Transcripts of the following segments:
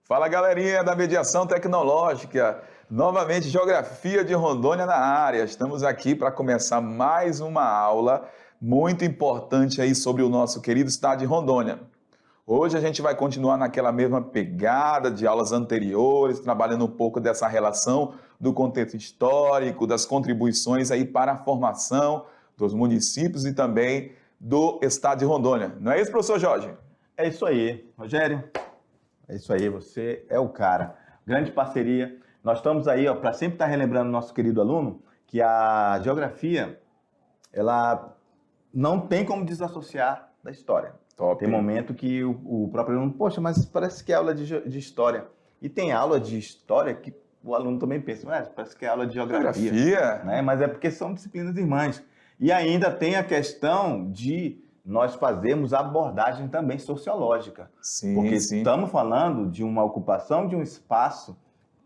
Fala, galerinha da Mediação Tecnológica. Novamente, Geografia de Rondônia na área. Estamos aqui para começar mais uma aula muito importante aí sobre o nosso querido estado de Rondônia. Hoje a gente vai continuar naquela mesma pegada de aulas anteriores, trabalhando um pouco dessa relação do contexto histórico, das contribuições aí para a formação dos municípios e também do estado de Rondônia. Não é isso, professor Jorge? É isso aí, Rogério. É isso aí, você é o cara. Grande parceria. Nós estamos aí para sempre estar relembrando nosso querido aluno que a geografia, ela não tem como desassociar da história. Top. Tem momento que o próprio aluno, poxa, mas parece que é aula de história. E tem aula de história que o aluno também pensa, mas parece que é aula de geografia. Né? Mas é porque são disciplinas irmãs. E ainda tem a questão de nós fazermos abordagem também sociológica. Sim, porque sim. estamos falando de uma ocupação de um espaço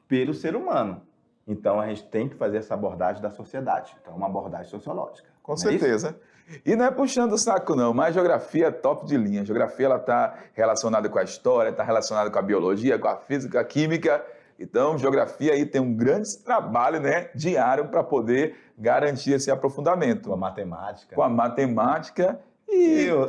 pelo ser humano. Então, a gente tem que fazer essa abordagem da sociedade. Então, uma abordagem sociológica. Com certeza. E não é puxando o saco, não, mas geografia é top de linha. A geografia está relacionada com a história, está relacionada com a biologia, com a física, a química. Então, geografia aí tem um grande trabalho, né, diário para poder garantir esse aprofundamento. Com a matemática. Com a matemática.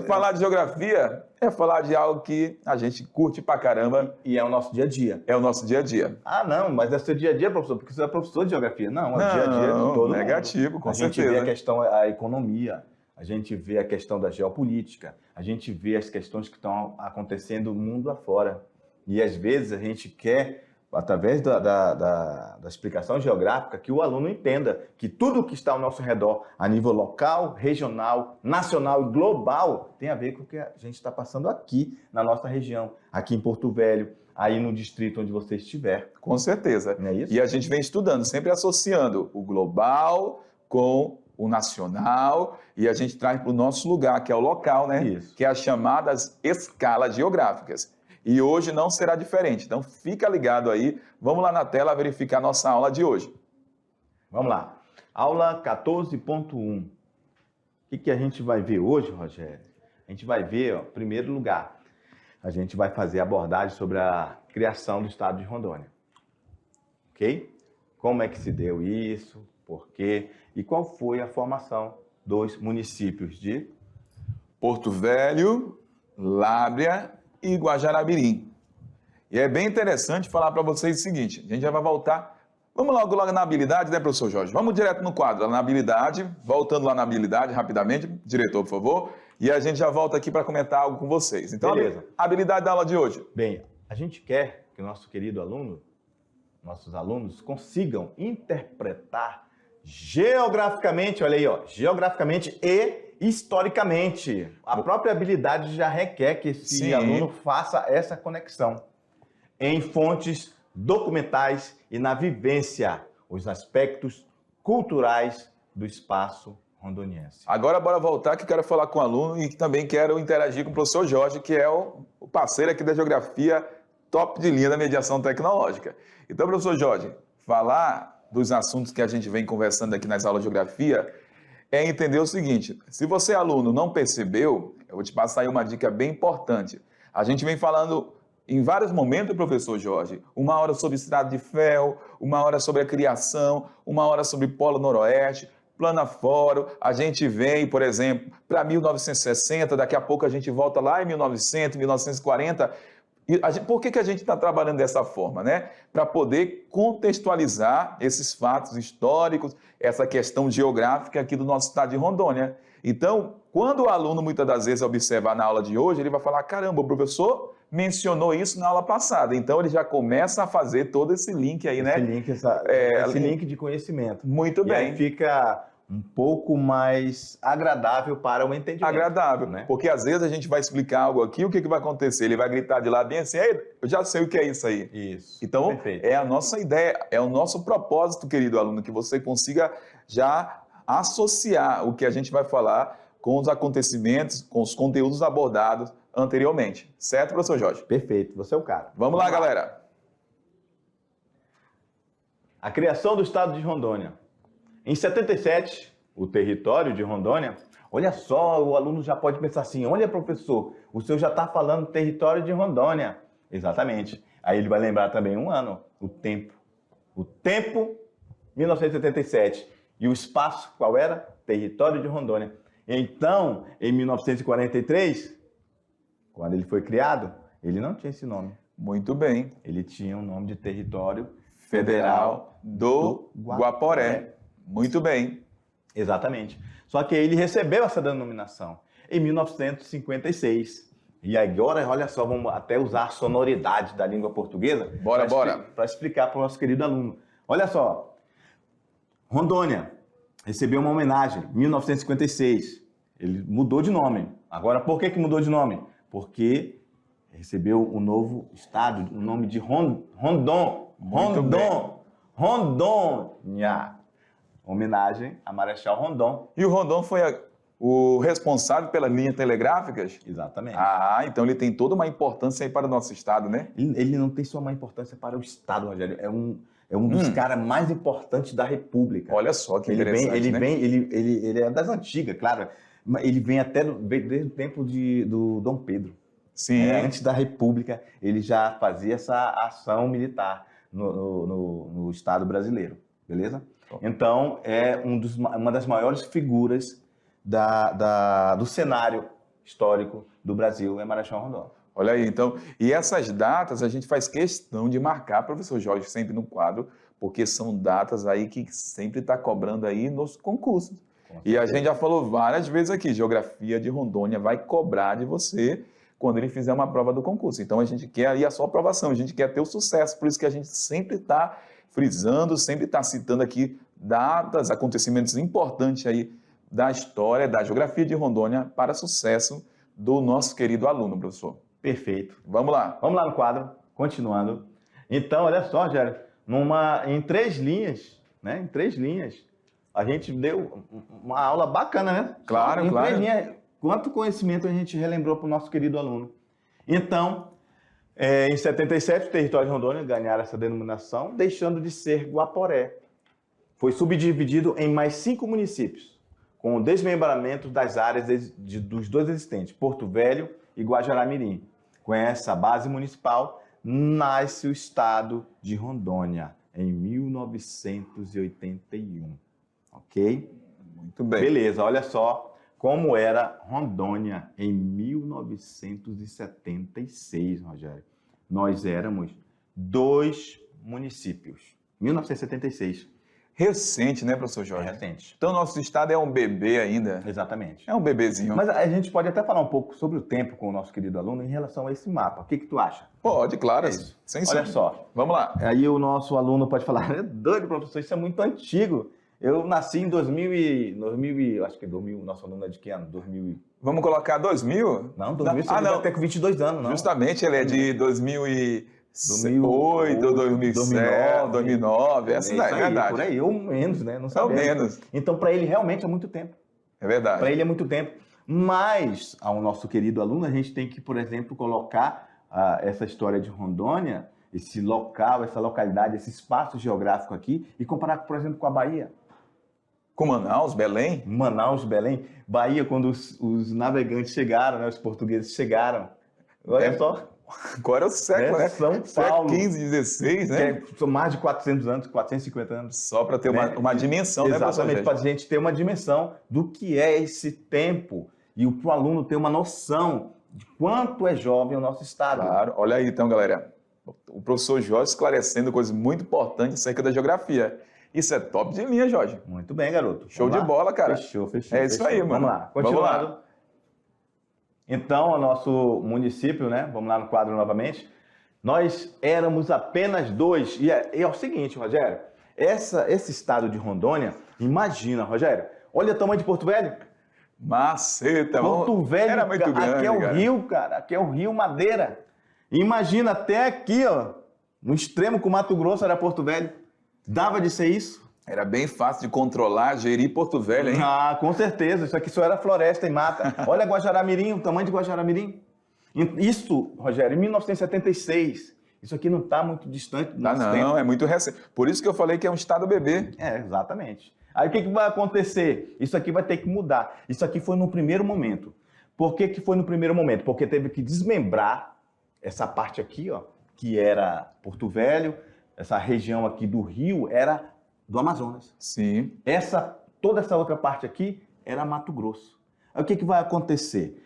Falar de geografia é falar de algo que a gente curte pra caramba. E é o nosso dia a dia. É o nosso dia a dia. Ah, não, mas é seu dia a dia, professor, porque você é professor de geografia. Não, é o dia a dia de todo negativo, mundo. com certeza. A gente vê a questão, a economia, a gente vê a questão da geopolítica, a gente vê as questões que estão acontecendo no mundo afora. E às vezes a gente quer, através da explicação geográfica, que o aluno entenda que tudo que está ao nosso redor, a nível local, regional, nacional e global, tem a ver com o que a gente está passando aqui na nossa região, aqui em Porto Velho, aí no distrito onde você estiver. Com certeza. Não é isso? E a gente vem estudando, sempre associando o global com o nacional, e a gente traz para o nosso lugar, que é o local, né? Isso. Que é as chamadas escalas geográficas. E hoje não será diferente. Então, fica ligado aí. Vamos lá na tela verificar nossa aula de hoje. Vamos lá. Aula 14.1. O que a gente vai ver hoje, Rogério? A gente vai ver, em primeiro lugar, a gente vai fazer abordagem sobre a criação do estado de Rondônia. Ok? Como é que se deu isso? Por quê? E qual foi a formação dos municípios de Porto Velho, Lábrea e Guajará-Mirim. E é bem interessante falar para vocês o seguinte, a gente já vai voltar, vamos logo na habilidade, né, professor Jorge? Vamos direto no quadro, na habilidade, voltando lá na habilidade rapidamente, diretor, por favor, e a gente já volta aqui para comentar algo com vocês. Então, beleza. A habilidade da aula de hoje. Bem, a gente quer que o nosso querido aluno, nossos alunos, consigam interpretar geograficamente, olha aí, ó, geograficamente e historicamente. A própria habilidade já requer que esse aluno faça essa conexão em fontes documentais e na vivência, os aspectos culturais do espaço rondoniense. Agora, bora voltar, que eu quero falar com o aluno e que também quero interagir com o professor Jorge, que é o parceiro aqui da geografia top de linha da mediação tecnológica. Então, professor Jorge, falar dos assuntos que a gente vem conversando aqui nas aulas de geografia é entender o seguinte, se você, aluno, não percebeu, eu vou te passar aí uma dica bem importante. A gente vem falando em vários momentos, professor Jorge, uma hora sobre estrada de ferro, uma hora sobre a criação, uma hora sobre Polo Noroeste, Planaforo, a gente vem, por exemplo, para 1960, daqui a pouco a gente volta lá em 1900, 1940. Por que a gente está trabalhando dessa forma, né? Para poder contextualizar esses fatos históricos, essa questão geográfica aqui do nosso estado de Rondônia. Então, quando o aluno muitas das vezes observar na aula de hoje, ele vai falar, caramba, o professor mencionou isso na aula passada. Então, ele já começa a fazer todo esse link aí, né? Esse link de conhecimento. Muito bem. E aí fica um pouco mais agradável para o entendimento. Agradável, né? Porque às vezes a gente vai explicar algo aqui, o que vai acontecer? Ele vai gritar de lá bem assim, eu já sei o que é isso aí. Isso, então, perfeito. É a nossa ideia, é o nosso propósito, querido aluno, que você consiga já associar o que a gente vai falar com os acontecimentos, com os conteúdos abordados anteriormente. Certo, professor Jorge? Perfeito, você é o cara. Vamos lá, galera. A criação do estado de Rondônia. Em 77, o território de Rondônia, olha só, o aluno já pode pensar assim, olha professor, o senhor já está falando território de Rondônia. Exatamente. Aí ele vai lembrar também um ano, o tempo. O tempo, 1977. E o espaço, qual era? Território de Rondônia. Então, em 1943, quando ele foi criado, ele não tinha esse nome. Muito bem. Ele tinha o nome de Território Federal do Guaporé. Muito bem. Exatamente. Só que ele recebeu essa denominação em 1956. E agora, olha só, vamos até usar a sonoridade da língua portuguesa. Bora. Para explicar para o nosso querido aluno. Olha só, Rondônia recebeu uma homenagem em 1956. Ele mudou de nome. Agora, por que mudou de nome? Porque recebeu um novo estado, o nome de Rondônia. Homenagem a Marechal Rondon. E o Rondon foi o responsável pelas linhas telegráficas? Exatamente. Ah, então ele tem toda uma importância aí para o nosso estado, né? Ele não tem só uma importância para o estado, Rogério. É um dos caras mais importantes da República. Olha só que interessante, ele é das antigas, claro. Mas ele vem desde o tempo do Dom Pedro. Sim. Antes da República, ele já fazia essa ação militar no Estado brasileiro, beleza? Então, é uma das maiores figuras do cenário histórico do Brasil, é Marechal Rondon. Olha aí, então, e essas datas a gente faz questão de marcar, professor Jorge, sempre no quadro, porque são datas aí que sempre está cobrando aí nos concursos. E a gente já falou várias vezes aqui, Geografia de Rondônia vai cobrar de você quando ele fizer uma prova do concurso. Então, a gente quer aí a sua aprovação, a gente quer ter o sucesso, por isso que a gente sempre está frisando, sempre está citando aqui datas, acontecimentos importantes aí da história, da Geografia de Rondônia para sucesso do nosso querido aluno, professor. Perfeito. Vamos lá. Vamos lá no quadro, continuando. Então, olha só, Rogério, em 3 linhas, né? Em 3 linhas, a gente deu uma aula bacana, né? Claro, em claro. 3 linhas, quanto conhecimento a gente relembrou para o nosso querido aluno. Então, em 77, o território de Rondônia ganharam essa denominação, deixando de ser Guaporé. Foi subdividido em mais 5 municípios, com o desmembramento das áreas dos 2 existentes, Porto Velho e Guajará-Mirim. Com essa base municipal, nasce o estado de Rondônia, em 1981. Ok? Muito bem. Beleza, olha só como era Rondônia em 1976, Rogério. Nós éramos 2 municípios. 1976. Recente, né, professor Jorge? Recente. Então, nosso estado é um bebê ainda. Exatamente. É um bebezinho. Mas a gente pode até falar um pouco sobre o tempo com o nosso querido aluno em relação a esse mapa. O que tu acha? Pode, claro. É isso. Sem Olha som. só. Vamos lá. Aí o nosso aluno pode falar, é doido, professor, isso é muito antigo. Eu nasci em 2000 acho que 2000, nosso aluno é de que ano? 2000 Vamos colocar 2000? Não, 2000 você não. vai ter com 22 anos, não. Justamente, ele é de 2008, 2007, 2009, essa daí, é verdade. Por aí, ou menos, né? Não Ou sabemos. menos. Então, para ele, realmente é muito tempo. É verdade. Para ele é muito tempo. Mas, ao nosso querido aluno, a gente tem que, por exemplo, colocar essa história de Rondônia, esse local, essa localidade, esse espaço geográfico aqui, e comparar, por exemplo, com a Bahia. Com Manaus, Belém? Manaus, Belém. Bahia, quando os navegantes chegaram, né? Os portugueses chegaram. Olha só. Agora é o século, né? São Século Paulo. XV, XVI, né? São mais de 400 anos, 450 anos. Só para ter uma dimensão, né, professor? Exatamente, para a gente ter uma dimensão do que é esse tempo e para o aluno ter uma noção de quanto é jovem o nosso estado. Claro. Olha aí, então, galera. O professor Jorge esclarecendo coisas muito importantes acerca da geografia. Isso é top de linha, Jorge. Muito bem, garoto. Show de bola, cara. Fechou. É isso aí, mano. Vamos lá, continuando. Então, o nosso município, né? Vamos lá no quadro novamente. Nós éramos apenas 2. E é o seguinte, Rogério. Esse estado de Rondônia, imagina, Rogério. Olha o tamanho de Porto Velho. Maceta. Porto Velho, era muito grande, aqui é o cara. Rio, cara. Aqui é o Rio Madeira. Imagina até aqui, ó. No extremo com o Mato Grosso era Porto Velho. Dava de ser isso? Era bem fácil de controlar, gerir Porto Velho, hein? Ah, com certeza. Isso aqui só era floresta e mata. Olha Guajará-Mirim, o tamanho de Guajará-Mirim. Isso, Rogério, em 1976. Isso aqui não está muito distante do nosso tempo. Não, é muito recente. Por isso que eu falei que é um estado bebê. Exatamente. Aí o que vai acontecer? Isso aqui vai ter que mudar. Isso aqui foi no primeiro momento. Por que foi no primeiro momento? Porque teve que desmembrar essa parte aqui, ó, que era Porto Velho, essa região aqui do Rio era do Amazonas. Sim. Toda essa outra parte aqui era Mato Grosso. Aí o que vai acontecer?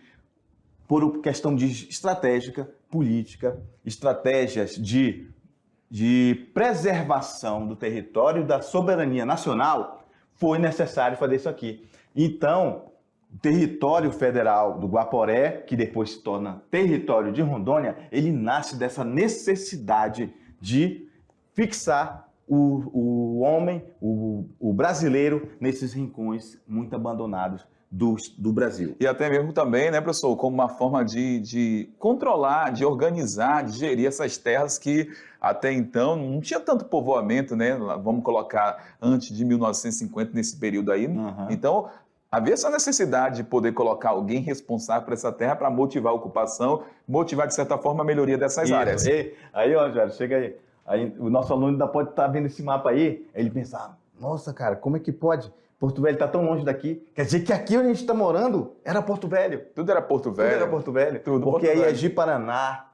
Por questão de estratégica, política, estratégias de preservação do território, da soberania nacional, foi necessário fazer isso aqui. Então, o território federal do Guaporé, que depois se torna território de Rondônia, ele nasce dessa necessidade de fixar o homem, o brasileiro, nesses rincões muito abandonados do Brasil. E até mesmo também, né, professor, como uma forma de controlar, de organizar, de gerir essas terras que até então não tinha tanto povoamento, né? Vamos colocar antes de 1950, nesse período aí. Uhum. Então, havia essa necessidade de poder colocar alguém responsável por essa terra para motivar a ocupação, motivar, de certa forma, a melhoria dessas áreas. Aí, ó, Jair, chega aí. Aí. O nosso aluno ainda pode estar vendo esse mapa aí, ele pensar, nossa, cara, como é que pode? Porto Velho está tão longe daqui. Quer dizer que aqui onde a gente está morando era Porto Velho. Tudo era Porto Velho. Tudo era Porto Velho. Tudo porque Porto aí Velho. é Ji-Paraná,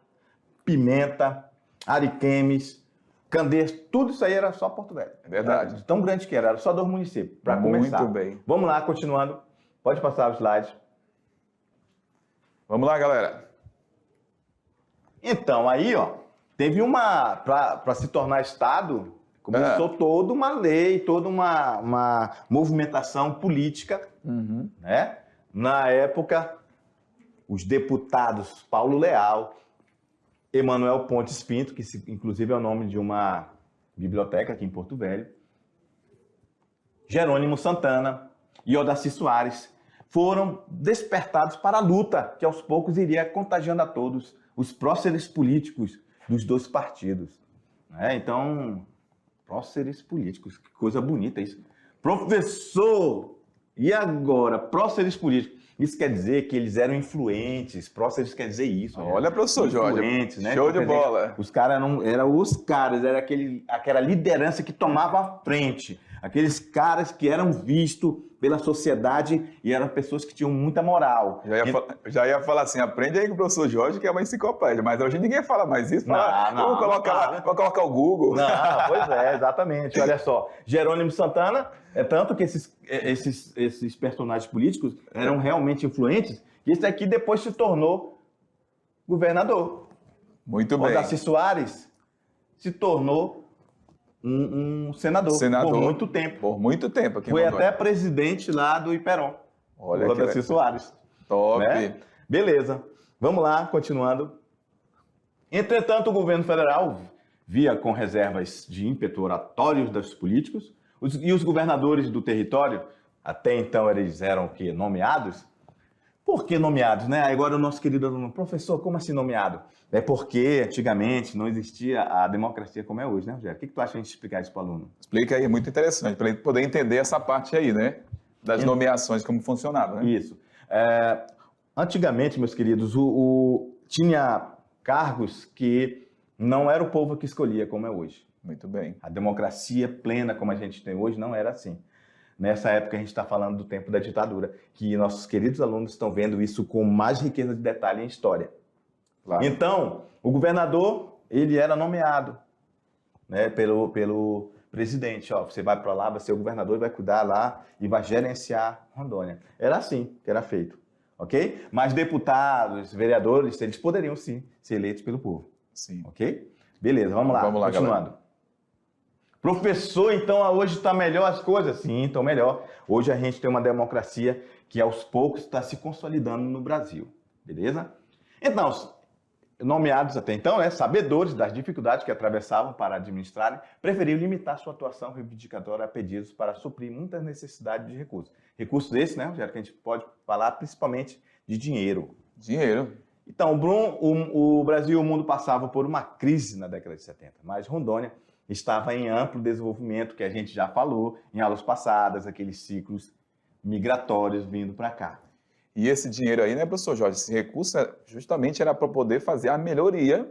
Pimenta, Ariquemes, Candeias, tudo isso aí era só Porto Velho. É verdade. Era tão grande que era só 2 municípios, para começar. Muito bem. Vamos lá, continuando. Pode passar o slide. Vamos lá, galera. Então, aí, ó, teve para se tornar Estado, começou toda uma lei, toda uma movimentação política, né? Na época, os deputados Paulo Leal, Emanuel Pontes Pinto, que inclusive é o nome de uma biblioteca aqui em Porto Velho, Jerônimo Santana e Odaci Soares foram despertados para a luta, que aos poucos iria contagiando a todos os próceres políticos dos 2 partidos. Né? Então, próceres políticos, que coisa bonita isso. Professor, e agora? Próceres políticos. Isso quer dizer que eles eram influentes, próceres quer dizer isso. Olha, professor Jorge, né? show de bola. Os caras eram os caras, era aquela liderança que tomava a frente. Aqueles caras que eram vistos pela sociedade e eram pessoas que tinham muita moral. Já ia falar assim, aprende aí com o professor Jorge, que é uma enciclopédia, mas hoje ninguém fala mais isso. Vou colocar o Google. Não, pois é, exatamente. Olha só, Jerônimo Santana, é tanto que esses personagens políticos eram realmente influentes, que esse aqui depois se tornou governador. Muito bem. Odaci Soares se tornou um senador por muito tempo. Por muito tempo aqui. Foi até presidente lá do Iperon. Olha o Odaci Soares. Top. Né? Beleza. Vamos lá, continuando. Entretanto, o governo federal via com reservas de ímpeto oratórios dos políticos e os governadores do território, até então eles eram que nomeados. Por que nomeados, né? Agora o nosso querido aluno, professor, como assim nomeado? É porque antigamente não existia a democracia como é hoje, né, Rogério? O que tu acha a gente explicar isso para o aluno? Explica aí, é muito interessante, para ele poder entender essa parte aí, né? Das nomeações, como funcionava, né? Isso. Antigamente, meus queridos, tinha cargos que não era o povo que escolhia, como é hoje. Muito bem. A democracia plena, como a gente tem hoje, não era assim. Nessa época, a gente está falando do tempo da ditadura, que nossos queridos alunos estão vendo isso com mais riqueza de detalhe em história. Claro. Então, o governador, ele era nomeado, né, pelo presidente. Ó, você vai para lá, vai ser o governador e vai cuidar lá e vai gerenciar Rondônia. Era assim que era feito, ok? Mas deputados, vereadores, eles poderiam sim ser eleitos pelo povo. Sim. Ok? Beleza, vamos lá, continuando. Galera. Professor, então hoje está melhor as coisas? Sim, estão melhor. Hoje a gente tem uma democracia que aos poucos está se consolidando no Brasil, beleza? Então, nomeados até então, né, sabedores das dificuldades que atravessavam para administrarem, preferiram limitar sua atuação reivindicatória a pedidos para suprir muitas necessidades de recursos. Recursos esses, né, Rogério, que a gente pode falar principalmente de dinheiro. Dinheiro. Então, o Brasil e o mundo passavam por uma crise na década de 70, mas Rondônia estava em amplo desenvolvimento, que a gente já falou em aulas passadas, aqueles ciclos migratórios vindo para cá. E esse dinheiro aí, né, professor Jorge, esse recurso justamente era para poder fazer a melhoria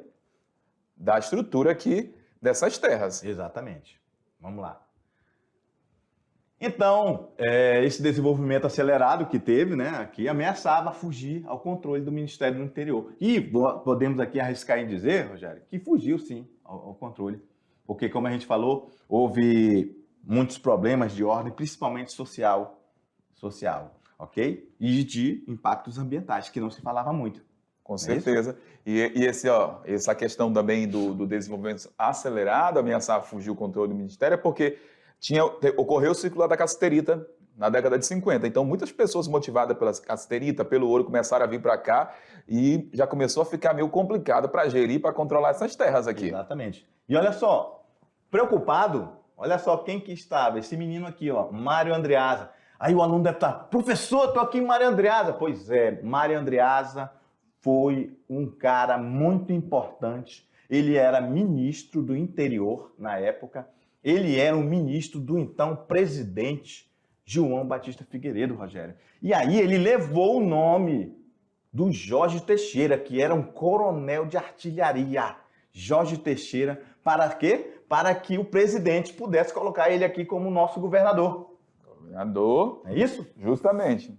da estrutura aqui dessas terras. Exatamente. Vamos lá. Então, esse desenvolvimento acelerado que teve, né, aqui ameaçava fugir ao controle do Ministério do Interior. E podemos aqui arriscar em dizer, Rogério, que fugiu sim ao controle. Porque, como a gente falou, houve muitos problemas de ordem, principalmente social, ok? E de impactos ambientais, que não se falava muito. Com certeza. E essa questão também do desenvolvimento acelerado, ameaçar fugir o controle do Ministério, é porque ocorreu o ciclo da cassiterita na década de 50. Então, muitas pessoas motivadas pela cassiterita, pelo ouro, começaram a vir para cá e já começou a ficar meio complicado para gerir, para controlar essas terras aqui. Exatamente. E olha só, preocupado, olha só quem que estava, esse menino aqui, ó, Mário Andreasa. Aí o aluno deve estar, professor, estou aqui em Mário Andreasa. Pois é, Mário Andreasa foi um cara muito importante. Ele era ministro do interior na época. Ele era um ministro do então presidente João Batista Figueiredo, Rogério. E aí ele levou o nome do Jorge Teixeira, que era um coronel de artilharia. Jorge Teixeira, para quê? Para que o presidente pudesse colocar ele aqui como nosso governador. Governador. É isso? Justamente.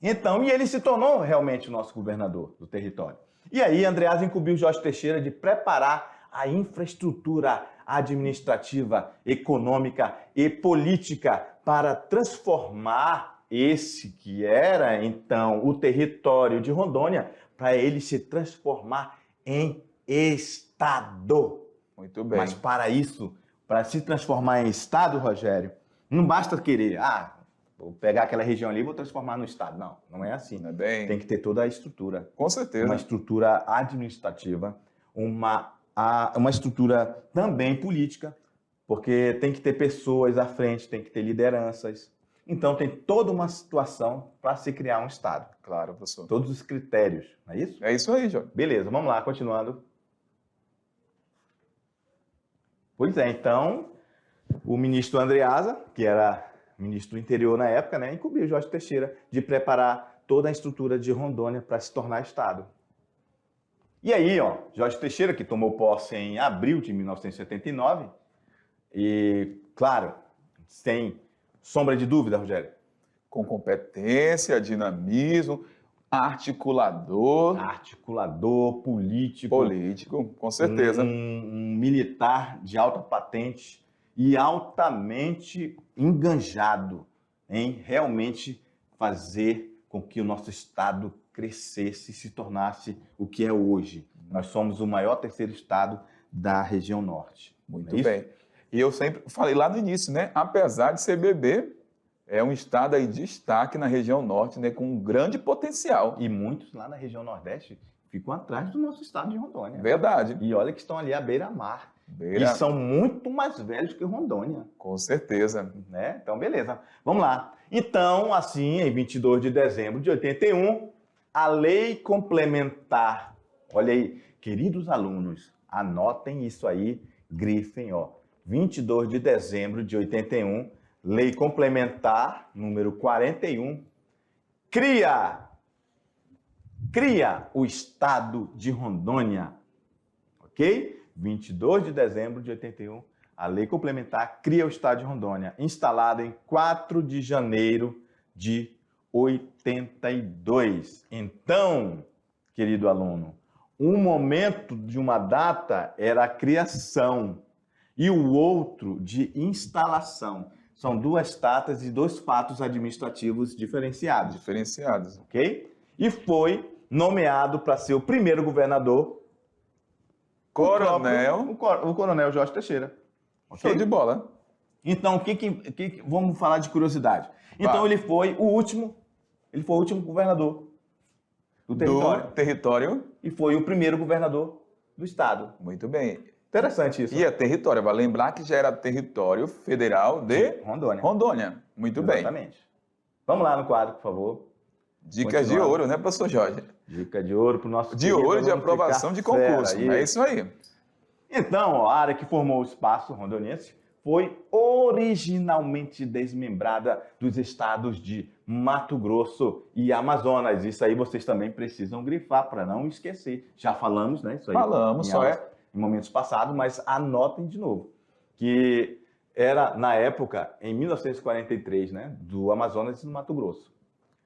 Então, e ele se tornou realmente o nosso governador do território. E aí, Andreasa incumbiu Jorge Teixeira de preparar a infraestrutura administrativa, econômica e política para transformar esse que era, então, o território de Rondônia, para ele se transformar em Estado. Muito bem. Mas para isso, para se transformar em Estado, Rogério, não basta querer, vou pegar aquela região ali e vou transformar no Estado. Não, não é assim. Não é bem... Tem que ter toda a estrutura. Com certeza. Uma estrutura administrativa, uma estrutura também política, porque tem que ter pessoas à frente, tem que ter lideranças. Então tem toda uma situação para se criar um Estado. Claro, professor. Todos os critérios, não é isso? É isso aí, Jorge. Beleza, vamos lá, continuando. Pois é, então, o ministro Andreasa, que era ministro do interior na época, né, incumbiu Jorge Teixeira de preparar toda a estrutura de Rondônia para se tornar Estado. E aí, ó, Jorge Teixeira, que tomou posse em abril de 1979, e, claro, sem sombra de dúvida, Rogério. Com competência, dinamismo, articulador. Articulador, político. Político, com certeza. Um militar de alta patente e altamente enganjado em realmente fazer com que o nosso Estado crescesse e se tornasse o que é hoje. Nós somos o maior terceiro Estado da região norte. Muito bem. E eu sempre falei lá no início, né? Apesar de ser bebê, é um estado aí de destaque na região norte, né? Com um grande potencial. E muitos lá na região nordeste ficam atrás do nosso estado de Rondônia. Verdade. E olha que estão ali à beira-mar. E são muito mais velhos que Rondônia. Com certeza. Né? Então, beleza. Vamos lá. Então, assim, em 22 de dezembro de 81, a Lei Complementar, olha aí, queridos alunos, anotem isso aí, grifem, ó. 22 de dezembro de 81, Lei Complementar número 41, cria o Estado de Rondônia, ok? 22 de dezembro de 81, a Lei Complementar cria o Estado de Rondônia, instalado em 4 de janeiro de 82. Então, querido aluno, um momento de uma data era a criação e o outro de instalação. São duas datas e dois fatos administrativos diferenciados. Diferenciados. Ok? E foi nomeado para ser o primeiro governador o coronel Jorge Teixeira. Okay? Show de bola. Então, vamos falar de curiosidade. Então, ele foi o último governador do território. E foi o primeiro governador do estado. Muito bem. Interessante isso. E é território, vai lembrar que já era território federal de Rondônia. Muito bem. Exatamente. Vamos lá no quadro, por favor. Dicas de ouro, né, professor Jorge? Dica de ouro para o nosso de ouro de aprovação de concurso. É isso aí. Então, a área que formou o espaço rondoniense foi originalmente desmembrada dos estados de Mato Grosso e Amazonas. Isso aí vocês também precisam grifar para não esquecer. Já falamos, né? Isso aí falamos, em momentos passados, mas anotem de novo. Que era, na época, em 1943, né, do Amazonas e do Mato Grosso.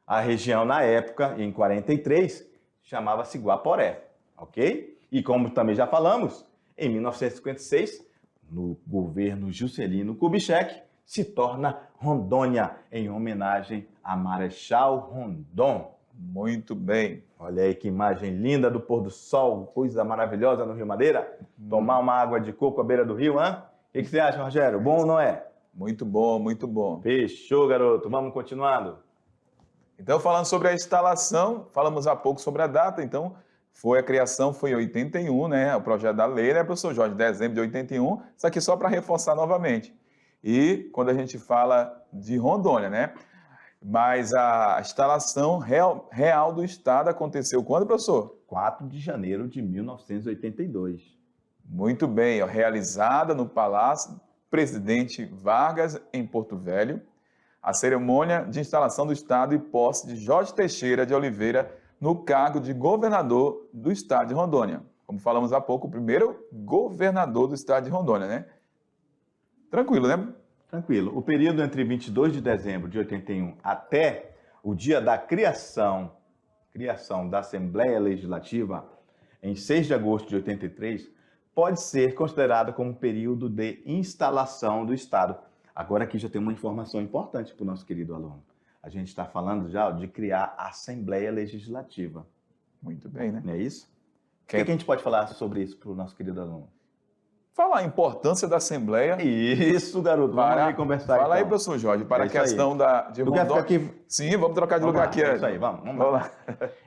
A região, na época, em 43, chamava-se Guaporé, ok? E como também já falamos, em 1956, no governo Juscelino Kubitschek, se torna Rondônia, em homenagem a Marechal Rondon. Muito bem. Olha aí que imagem linda do pôr do sol, coisa maravilhosa no Rio Madeira. Tomar uma água de coco à beira do rio, hein? O que você acha, Rogério? Bom ou não é? Muito bom, muito bom. Fechou, garoto. Vamos continuando. Então, falando sobre a instalação, falamos há pouco sobre a data, então, a criação foi em 81, né? O projeto da lei, né, professor Jorge? Dezembro de 81. Isso aqui só para reforçar novamente. E quando a gente fala de Rondônia, né? Mas a instalação real do Estado aconteceu quando, professor? 4 de janeiro de 1982. Muito bem, ó, realizada no Palácio Presidente Vargas, em Porto Velho, a cerimônia de instalação do Estado e posse de Jorge Teixeira de Oliveira no cargo de governador do Estado de Rondônia. Como falamos há pouco, o primeiro governador do Estado de Rondônia, né? Tranquilo, né? Tranquilo. O período entre 22 de dezembro de 81 até o dia da criação da Assembleia Legislativa, em 6 de agosto de 83, pode ser considerado como período de instalação do Estado. Agora aqui já tem uma informação importante para o nosso querido aluno. A gente está falando já de criar a Assembleia Legislativa. Muito bem, né? Não é isso? O que a gente pode falar sobre isso para o nosso querido aluno? Falar a importância da Assembleia. Isso, garoto. Vamos ali conversar. Fala aí, então. professor Jorge, para a questão de Tu quer ficar aqui? Sim, vamos trocar de lugar aqui. É isso aí, vamos lá.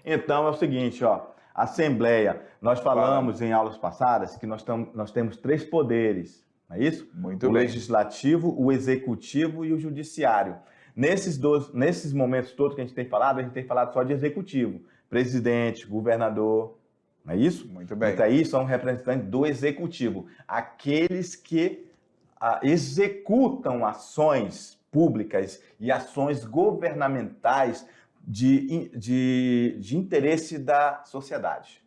Então, é o seguinte, ó. Assembleia, nós falamos em aulas passadas que nós temos 3 poderes, não é isso? Muito o bem. Legislativo, o Executivo e o Judiciário. Nesses momentos todos que a gente tem falado só de Executivo. Presidente, governador, não é isso? Muito bem. Então aí são representantes do Executivo, aqueles que executam ações públicas e ações governamentais de interesse da sociedade.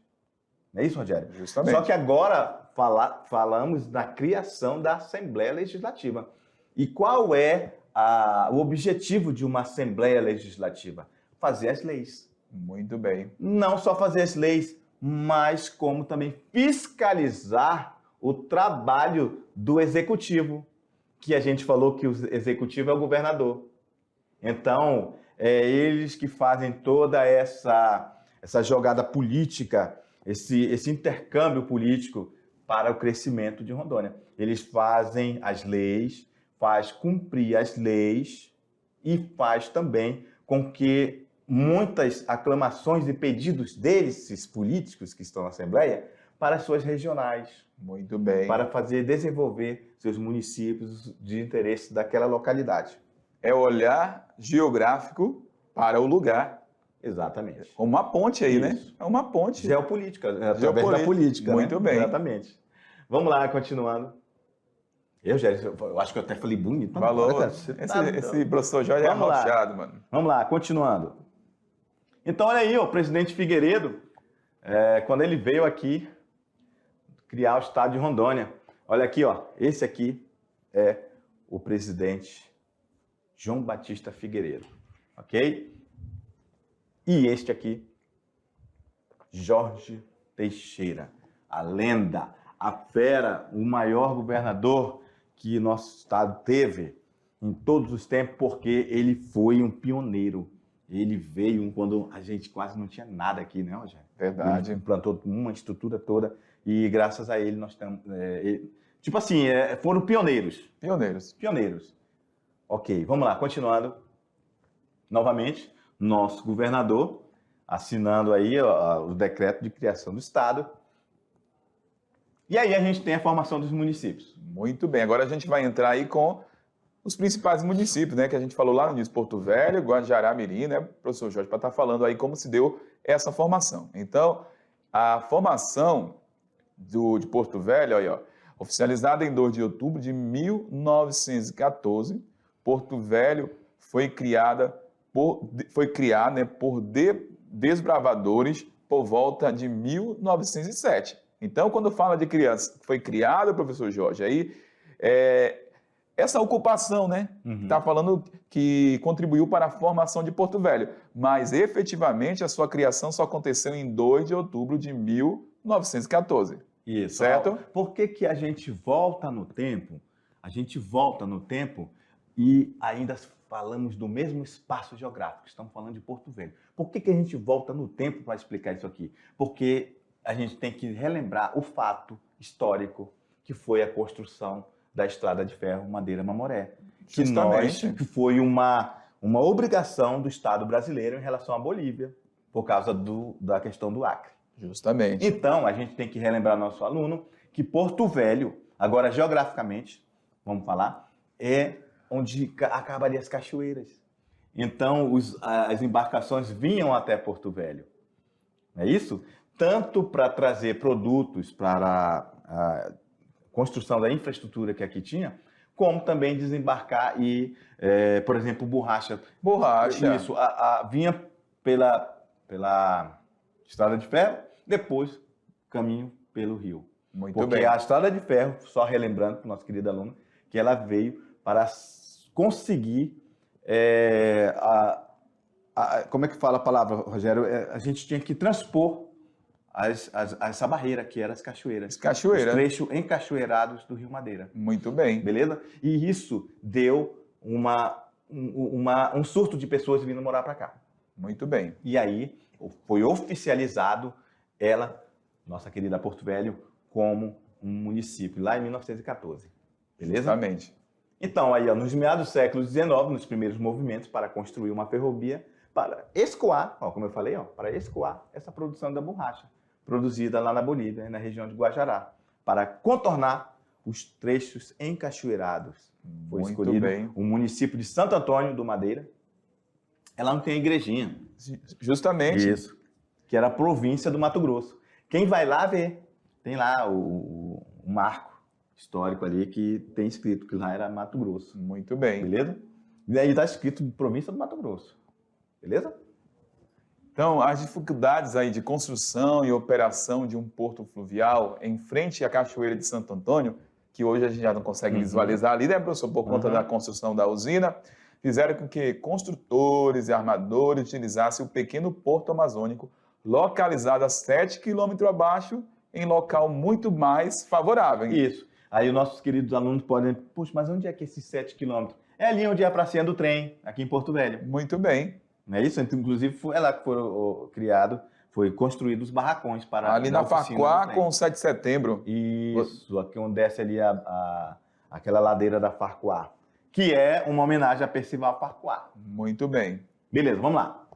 Não é isso, Rogério? Justamente. Só que agora falamos da criação da Assembleia Legislativa. E qual é o objetivo de uma Assembleia Legislativa? Fazer as leis. Muito bem. Não só fazer as leis, mas como também fiscalizar o trabalho do Executivo, que a gente falou que o Executivo é o governador. Então, é eles que fazem toda essa jogada política, esse intercâmbio político para o crescimento de Rondônia. Eles fazem as leis, faz cumprir as leis e faz também com que muitas aclamações e pedidos desses políticos que estão na Assembleia para as suas regionais. Muito bem. Para desenvolver seus municípios de interesse daquela localidade. É olhar geográfico para o lugar. Exatamente. Uma ponte aí, Isso. né? É uma ponte. Geopolítica, através da política. Muito né? bem. Exatamente. Vamos lá, continuando. Eu acho que eu até falei bonito. Falou. Esse professor Jorge é arrochado, mano. Vamos lá, continuando. Então, olha aí, o presidente Figueiredo, quando ele veio aqui criar o estado de Rondônia. Olha aqui, ó. Esse aqui é o presidente João Batista Figueiredo, ok? E este aqui, Jorge Teixeira, a lenda, a fera, o maior governador que nosso estado teve em todos os tempos, porque ele foi um pioneiro. Ele veio quando a gente quase não tinha nada aqui, né, Rogério? Verdade. Ele implantou uma estrutura toda e graças a ele nós estamos... foram pioneiros. Pioneiros. Ok, vamos lá, continuando. Novamente, nosso governador assinando aí o decreto de criação do estado. E aí a gente tem a formação dos municípios. Muito bem, agora a gente vai entrar aí com os principais municípios, né, que a gente falou lá no início, Porto Velho, Guajará, Mirim, né, professor Jorge, para estar falando aí como se deu essa formação. Então, a formação de Porto Velho, aí, ó, oficializada em 2 de outubro de 1914, Porto Velho foi criado, né, por desbravadores por volta de 1907. Então, quando fala de criança, foi criado, professor Jorge, aí essa ocupação, né? Uhum. Está falando que contribuiu para a formação de Porto Velho, mas efetivamente a sua criação só aconteceu em 2 de outubro de 1914. Isso. Certo? Por que que a gente volta no tempo? A gente volta no tempo e ainda falamos do mesmo espaço geográfico. Estamos falando de Porto Velho. Por que que a gente volta no tempo para explicar isso aqui? Porque a gente tem que relembrar o fato histórico que foi a construção da Estrada de Ferro Madeira-Mamoré, que foi uma obrigação do Estado brasileiro em relação à Bolívia, por causa da questão do Acre. Justamente. Então, a gente tem que relembrar nosso aluno que Porto Velho, agora geograficamente, vamos falar, é onde acabaria as cachoeiras. Então, as embarcações vinham até Porto Velho. Não é isso? Tanto para trazer produtos para a construção da infraestrutura que aqui tinha, como também desembarcar e, por exemplo, borracha. Borracha. Isso, vinha pela Estrada de Ferro, depois caminho pelo rio. Muito Porque bem. a Estrada de Ferro, só relembrando para o nosso querido aluno, que ela veio para conseguir, como é que fala a palavra, Rogério? A gente tinha que transpor essa barreira, que eram as cachoeiras. Cachoeira. Os trechos encachoeirados do Rio Madeira. Muito bem. Beleza? E isso deu um surto de pessoas vindo morar para cá. Muito bem. E aí foi oficializado ela, nossa querida Porto Velho, como um município, lá em 1914. Beleza? Exatamente. Então, aí, nos meados do século XIX, nos primeiros movimentos para construir uma ferrovia, para escoar, como eu falei, para escoar essa produção da borracha, produzida lá na Bolívia, na região de Guajará, para contornar os trechos encachoeirados. Foi Muito escolhido bem. o município de Santo Antônio do Madeira. Ela não tem igrejinha. Justamente. Isso. Que era a província do Mato Grosso. Quem vai lá vê, tem lá o marco histórico ali que tem escrito que lá era Mato Grosso. Muito bem. Beleza? E aí está escrito província do Mato Grosso. Beleza? Então, as dificuldades aí de construção e operação de um porto fluvial em frente à Cachoeira de Santo Antônio, que hoje a gente já não consegue visualizar ali, né, professor, por conta da construção da usina, fizeram com que construtores e armadores utilizassem o pequeno porto amazônico, localizado a 7 quilômetros abaixo, em local muito mais favorável. Isso. Aí os nossos queridos alunos podem, puxa, mas onde é que esses 7 quilômetros? É ali onde é a pracinha do trem, aqui em Porto Velho. Muito bem. Não é isso? Inclusive, foi lá que foi construído os barracões para... Ali na Farquhar com o 7 de setembro. Isso, aqui onde desce ali aquela ladeira da Farquhar, que é uma homenagem a Percival Farquhar. Muito bem. Beleza, vamos lá.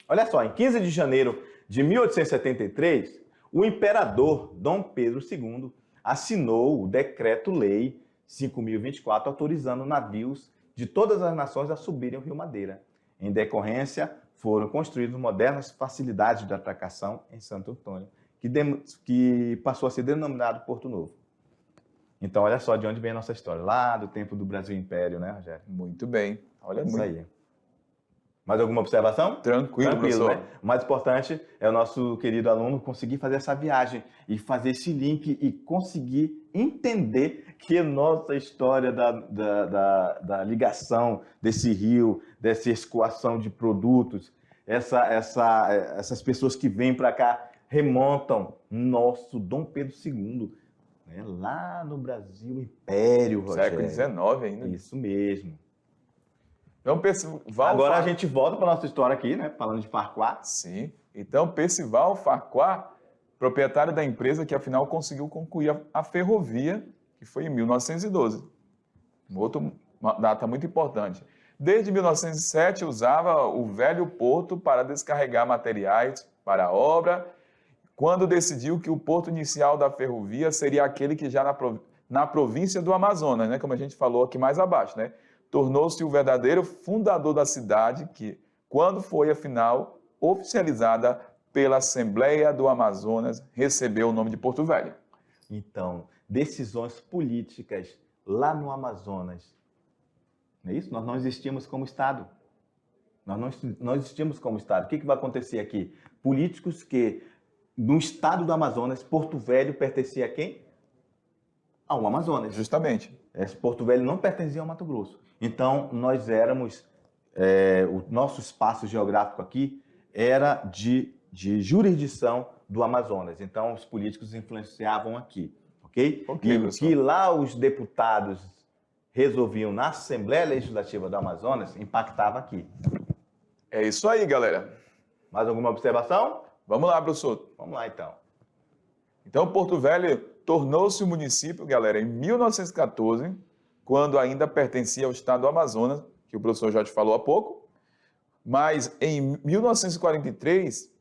Olha só, em 15 de janeiro de 1873, o imperador Dom Pedro II assinou o Decreto-Lei 5.024, autorizando navios de todas as nações a subirem o Rio Madeira. Em decorrência, foram construídas modernas facilidades de atracação em Santo Antônio, que passou a ser denominado Porto Novo. Então, olha só de onde vem a nossa história. Lá do tempo do Brasil Império, né, Rogério? Muito bem. Olha isso muito. aí. Mais alguma observação? Tranquilo, professor. Né? O mais importante é o nosso querido aluno conseguir fazer essa viagem e fazer esse link e conseguir entender que nossa história da ligação desse rio, dessa escoação de produtos, essas pessoas que vêm para cá remontam nosso Dom Pedro II, né? Lá no Brasil Império, Rogério. Século XIX ainda. Isso mesmo. Então, Percival... Agora a gente volta para a nossa história aqui, né? Falando de Farquhar. Sim. Então, Percival Farquhar, proprietário da empresa que, afinal, conseguiu concluir a ferrovia, que foi em 1912. Uma data muito importante. Desde 1907, usava o velho porto para descarregar materiais para a obra, quando decidiu que o porto inicial da ferrovia seria aquele que já na província do Amazonas, né? Como a gente falou aqui mais abaixo, né? Tornou-se o verdadeiro fundador da cidade, que, quando foi, afinal, oficializada pela Assembleia do Amazonas, recebeu o nome de Porto Velho. Então, decisões políticas lá no Amazonas, não é isso? Nós não existimos como Estado. Nós não existimos como Estado. O que vai acontecer aqui? Políticos que, no estado do Amazonas, Porto Velho pertencia a quem? ao Amazonas. Justamente. Esse Porto Velho não pertencia ao Mato Grosso. Então, nós éramos, o nosso espaço geográfico aqui era de jurisdição do Amazonas. Então, os políticos influenciavam aqui, ok? Ok, E o professor. que lá os deputados resolviam na Assembleia Legislativa do Amazonas impactava aqui. É isso aí, galera. Mais alguma observação? Vamos lá, professor. Vamos lá, então. Então, Porto Velho tornou-se um município, galera, em 1914, quando ainda pertencia ao estado do Amazonas, que o professor Jorge falou há pouco. Mas em 1943,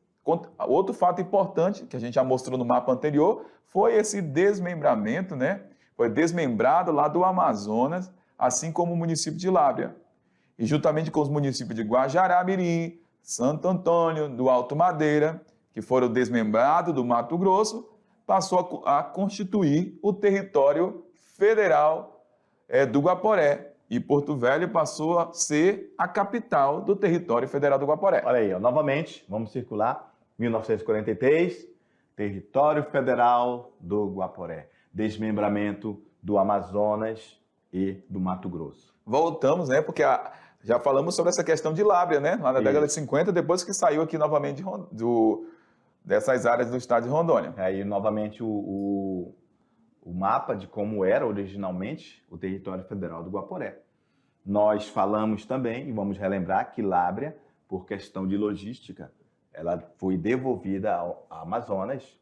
outro fato importante, que a gente já mostrou no mapa anterior, foi esse desmembramento, né? Foi desmembrado lá do Amazonas, assim como o município de Lábrea. E juntamente com os municípios de Guajará-Mirim, Santo Antônio, do Alto Madeira, que foram desmembrados do Mato Grosso, passou a constituir o território federal do Guaporé. E Porto Velho passou a ser a capital do território federal do Guaporé. Olha aí, ó, novamente, vamos circular. 1943, território federal do Guaporé. Desmembramento do Amazonas e do Mato Grosso. Voltamos, né? Porque já falamos sobre essa questão de Lábrea, né? Lá na década de 50, depois que saiu aqui novamente dessas áreas do estado de Rondônia. Aí, novamente, o mapa de como era originalmente o território federal do Guaporé. Nós falamos também, e vamos relembrar, que Lábrea, por questão de logística, ela foi devolvida ao Amazonas,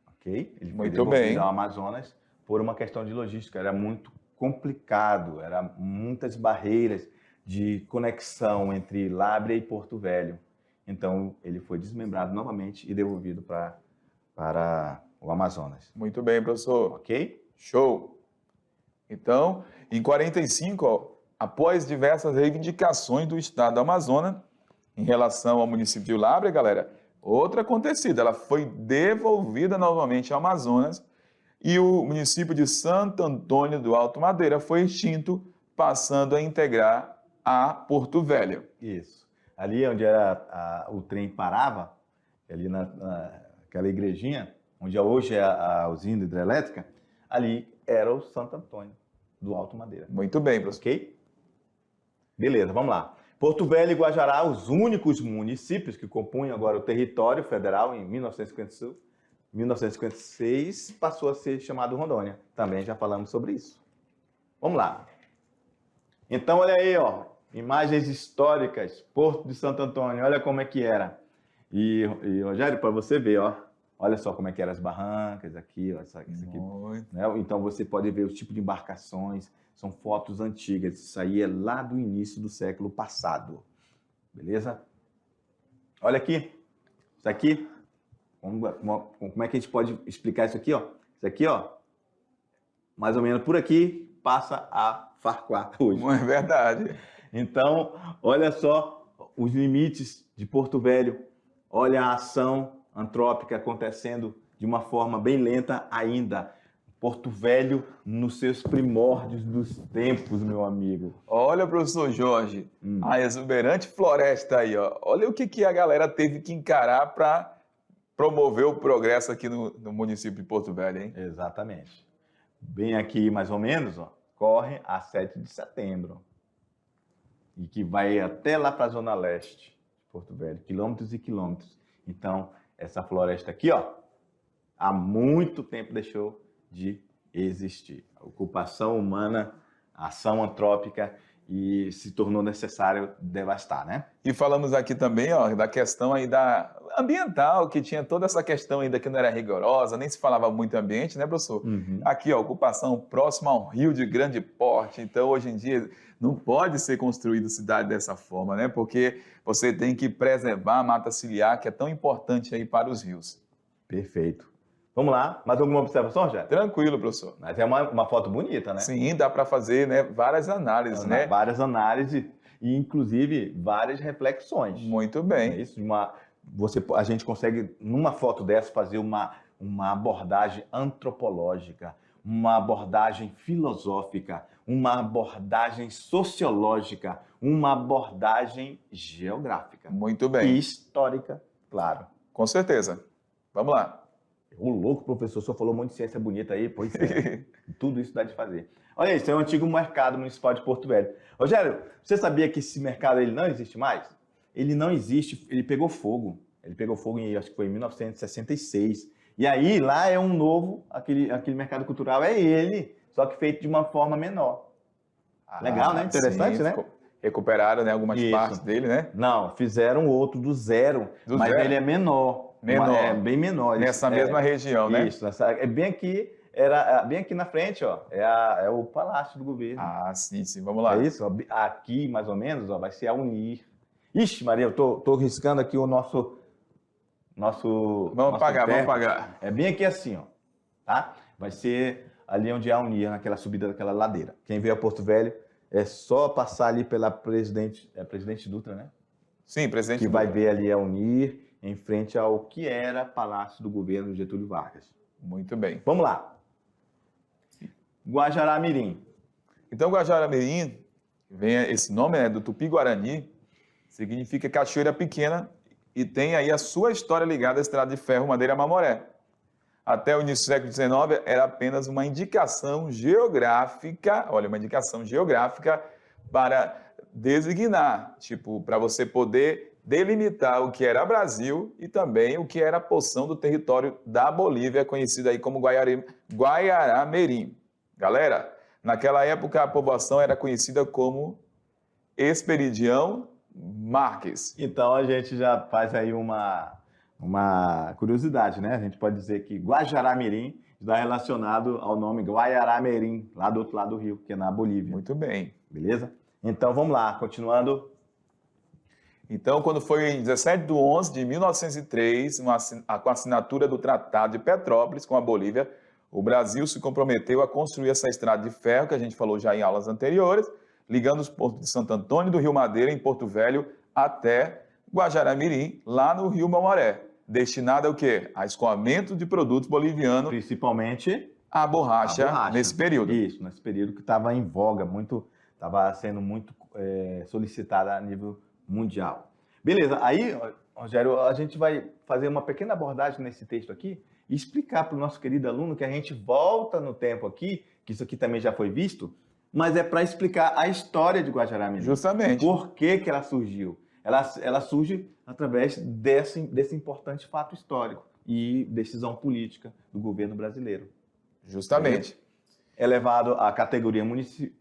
ok? Ele foi Muito devolvido bem. ao Amazonas por uma questão de logística. Era muito complicado, eram muitas barreiras de conexão entre Lábrea e Porto Velho. Então, ele foi desmembrado novamente e devolvido para o Amazonas. Muito bem, professor. Ok? Show! Então, em 45, ó, após diversas reivindicações do estado do Amazonas em relação ao município de Lábrea, galera, outra acontecida, ela foi devolvida novamente ao Amazonas e o município de Santo Antônio do Alto Madeira foi extinto, passando a integrar a Porto Velho. Isso. Ali onde o trem parava, ali naquela igrejinha, onde hoje é a usina hidrelétrica, ali era o Santo Antônio do Alto Madeira. Muito bem, professor. Ok? Beleza, vamos lá. Porto Velho e Guajará, os únicos municípios que compunham agora o território federal em 1956, passou a ser chamado Rondônia. Também já falamos sobre isso. Vamos lá. Então, olha aí, ó, imagens históricas, Porto de Santo Antônio, olha como é que era. E Rogério, para você ver, ó, olha só como é que eram as barrancas aqui, ó, isso aqui, né? Então você pode ver os tipos de embarcações, são fotos antigas, isso aí é lá do início do século passado, beleza? Olha aqui, isso aqui, como é que a gente pode explicar isso aqui, ó? Isso aqui, ó, mais ou menos por aqui passa a Farquhar hoje. É verdade. Então, olha só os limites de Porto Velho, olha a ação antrópica acontecendo de uma forma bem lenta ainda. Porto Velho nos seus primórdios dos tempos, meu amigo. Olha, professor Jorge, a exuberante floresta aí, ó. Olha o que a galera teve que encarar para promover o progresso aqui no município de Porto Velho, hein? Exatamente. Bem aqui, mais ou menos, ó, corre a 7 de setembro. E que vai até lá para a zona leste de Porto Velho, quilômetros e quilômetros. Então, essa floresta aqui, ó, há muito tempo deixou de existir. A ocupação humana, a ação antrópica, e se tornou necessário devastar, né? E falamos aqui também, ó, da questão aí da ambiental, que tinha toda essa questão ainda que não era rigorosa, nem se falava muito ambiente, né, professor? Aqui, ó, ocupação próxima a um rio de grande porte, então hoje em dia não pode ser construída cidade dessa forma, né? Porque você tem que preservar a mata ciliar, que é tão importante aí para os rios. Perfeito. Vamos lá, mais alguma observação, já? Tranquilo, professor. Mas é uma foto bonita, né? Sim, dá para fazer, né, várias análises, né? Várias análises e, inclusive, várias reflexões. Muito bem. É isso, a gente consegue, numa foto dessa, fazer uma abordagem antropológica, uma abordagem filosófica, uma abordagem sociológica, uma abordagem geográfica. Muito bem. E histórica, claro. Com certeza. Vamos lá. O louco, professor, só falou um monte de ciência bonita aí, pois é. Tudo isso dá de fazer. Olha isso, é o antigo mercado municipal de Porto Velho. Rogério, você sabia que esse mercado ele não existe mais? Ele não existe, ele pegou fogo. Ele pegou fogo em, acho que foi em 1966. E aí, lá é um novo, aquele mercado cultural é ele, só que feito de uma forma menor. Legal, né? Interessante, sim, né? Recuperaram, né, algumas Isso. partes dele, né? Não, fizeram outro do zero, mas zero? ele é menor. Menor. É bem menor. Nessa mesma região, né? Isso, é bem aqui, bem aqui na frente, ó. É o Palácio do Governo. Ah, sim, sim. Vamos lá. É isso? Ó, aqui, mais ou menos, ó, vai ser a Unir. Ixi, Maria, eu tô riscando aqui o nosso Vamos pagar. É bem aqui assim, ó. Tá? Vai ser ali onde é a Unir, naquela subida daquela ladeira. Quem veio a Porto Velho é só passar ali pela Presidente Dutra, né? Sim, presidente Que Dutra. vai ver ali a Unir em frente ao que era Palácio do Governo Getúlio Vargas. Muito bem. Vamos lá. Guajará-Mirim. Então, Guajará-Mirim, vem esse nome, né, do Tupi-Guarani, significa cachoeira pequena e tem aí a sua história ligada à estrada de ferro Madeira-Mamoré. Até o início do século XIX era apenas uma indicação geográfica, olha, uma indicação geográfica para designar, tipo, para você poder delimitar o que era Brasil e também o que era a porção do território da Bolívia, conhecida aí como Guaiará-Mirim. Galera, naquela época a população era conhecida como Esperidião Marques. Então a gente já faz aí uma curiosidade, né? A gente pode dizer que Guajará-Mirim está relacionado ao nome Guaiará-Mirim, lá do outro lado do rio, que é na Bolívia. Muito bem. Beleza? Então vamos lá, continuando. Então, quando foi em 17 de 11 de 1903, com a assinatura do Tratado de Petrópolis com a Bolívia, o Brasil se comprometeu a construir essa estrada de ferro, que a gente falou já em aulas anteriores, ligando os portos de Santo Antônio do Rio Madeira, em Porto Velho, até Guajará-Mirim, lá no Rio Mamoré, destinada ao quê? A escoamento de produtos bolivianos, Principalmente a borracha, nesse período. Isso, nesse período que estava em voga, estava sendo muito solicitada a nível mundial. Beleza, aí, Rogério, a gente vai fazer uma pequena abordagem nesse texto aqui e explicar para o nosso querido aluno que a gente volta no tempo aqui, que isso aqui também já foi visto, mas é para explicar a história de Guajará-Mirim. Justamente. Por que ela surgiu? Ela surge através desse importante fato histórico e decisão política do governo brasileiro. Justamente. É levado à categoria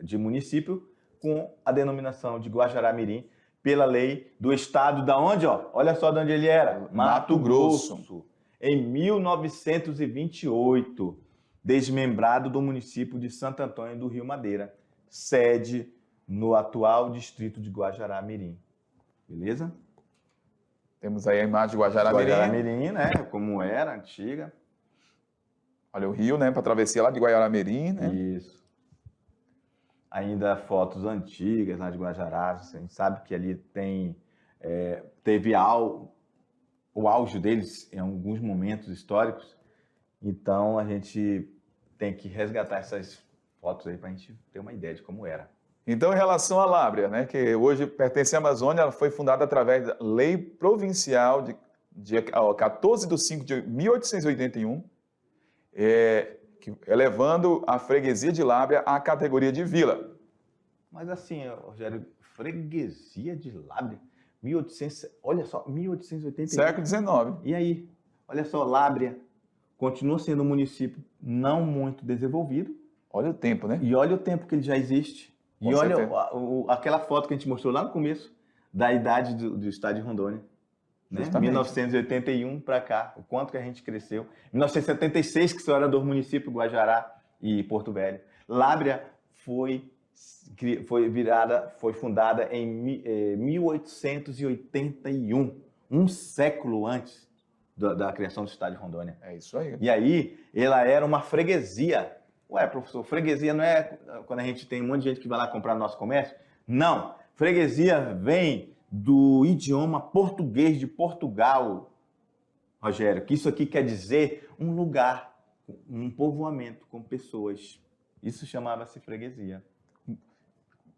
de município com a denominação de Guajará-Mirim pela lei do estado da onde, ó? Olha só de onde ele era. Mato Grosso. Em 1928, desmembrado do município de Santo Antônio do Rio Madeira, sede no atual distrito de Guajará-Mirim. Beleza? Temos aí a imagem de Guajará-Mirim. Guajará-Mirim, né? Como era, antiga. Olha o rio, né? Para a travessia lá de Guajará-Mirim, né? Isso. Ainda fotos antigas lá de Guajará. A gente sabe que ali teve o auge deles em alguns momentos históricos. Então a gente tem que resgatar essas fotos aí para a gente ter uma ideia de como era. Então, em relação à Lábrea, né, que hoje pertence à Amazônia, ela foi fundada através da Lei Provincial de 14 de 5 de 1881, elevando a freguesia de Lábrea à categoria de vila. Mas assim, Rogério, freguesia de Lábrea, 1800, olha só, 1881. Século XIX. E aí, olha só, Lábrea continua sendo um município não muito desenvolvido. Olha o tempo, né? E olha o tempo que ele já existe. E olha aquela foto que a gente mostrou lá no começo, da idade do estado de Rondônia. Né? 1981 para cá, o quanto que a gente cresceu. 1976, que só era do município Guajará e Porto Velho. Lábrea foi fundada em 1881, um século antes da criação do estado de Rondônia. É isso aí. E aí, ela era uma freguesia. Ué, professor, freguesia não é quando a gente tem um monte de gente que vai lá comprar no nosso comércio? Não. Freguesia vem do idioma português de Portugal, Rogério, que isso aqui quer dizer um lugar, um povoamento com pessoas. Isso chamava-se freguesia.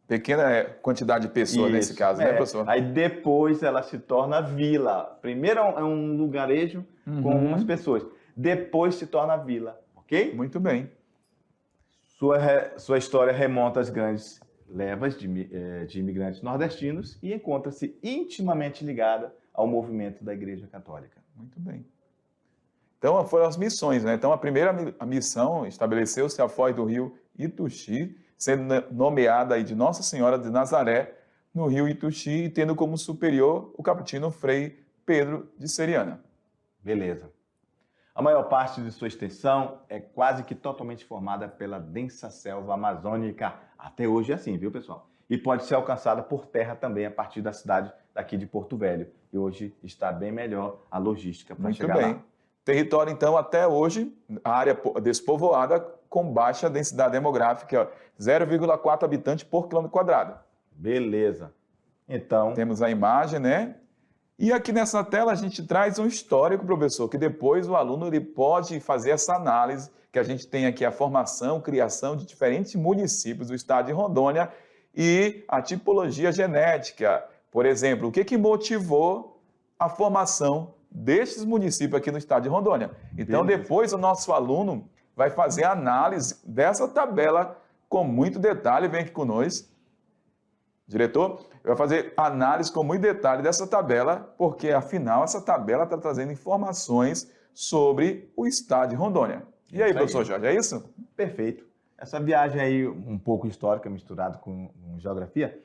Pequena quantidade de pessoas nesse caso, né, professor? Aí depois ela se torna vila. Primeiro é um lugarejo com algumas pessoas. depois se torna vila, ok? Muito bem. Sua história remonta às grandes levas de imigrantes nordestinos e encontra-se intimamente ligada ao movimento da Igreja Católica. Muito bem. Então, foram as missões, né? Então, a missão estabeleceu-se a foz do rio Ituxi, sendo nomeada aí de Nossa Senhora de Nazaré, no rio Ituxi, e tendo como superior o capitão Frei Pedro de Seriana. Beleza. A maior parte de sua extensão é quase que totalmente formada pela densa selva amazônica. Até hoje é assim, viu, pessoal? E pode ser alcançada por terra também a partir da cidade daqui de Porto Velho. E hoje está bem melhor a logística para chegar lá. Território, então, até hoje, a área despovoada com baixa densidade demográfica, 0,4 habitantes por quilômetro quadrado. Beleza. Então... Temos a imagem, né? E aqui nessa tela a gente traz um histórico, professor, que depois o aluno ele pode fazer essa análise, que a gente tem aqui a formação, criação de diferentes municípios do estado de Rondônia e a tipologia genética. Por exemplo, o que motivou a formação destes municípios aqui no estado de Rondônia. Então, depois o nosso aluno vai fazer a análise dessa tabela com muito detalhe. Vem aqui conosco. Diretor, vai fazer análise com muito detalhe dessa tabela, porque, afinal, essa tabela está trazendo informações sobre o estado de Rondônia. E aí, professor Jorge, é isso? Perfeito. Essa viagem aí, um pouco histórica, misturada com geografia,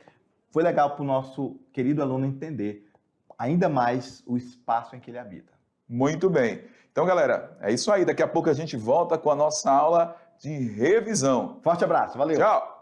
foi legal para o nosso querido aluno entender ainda mais o espaço em que ele habita. Muito bem. Então, galera, é isso aí. Daqui a pouco a gente volta com a nossa aula de revisão. Forte abraço, valeu! Tchau!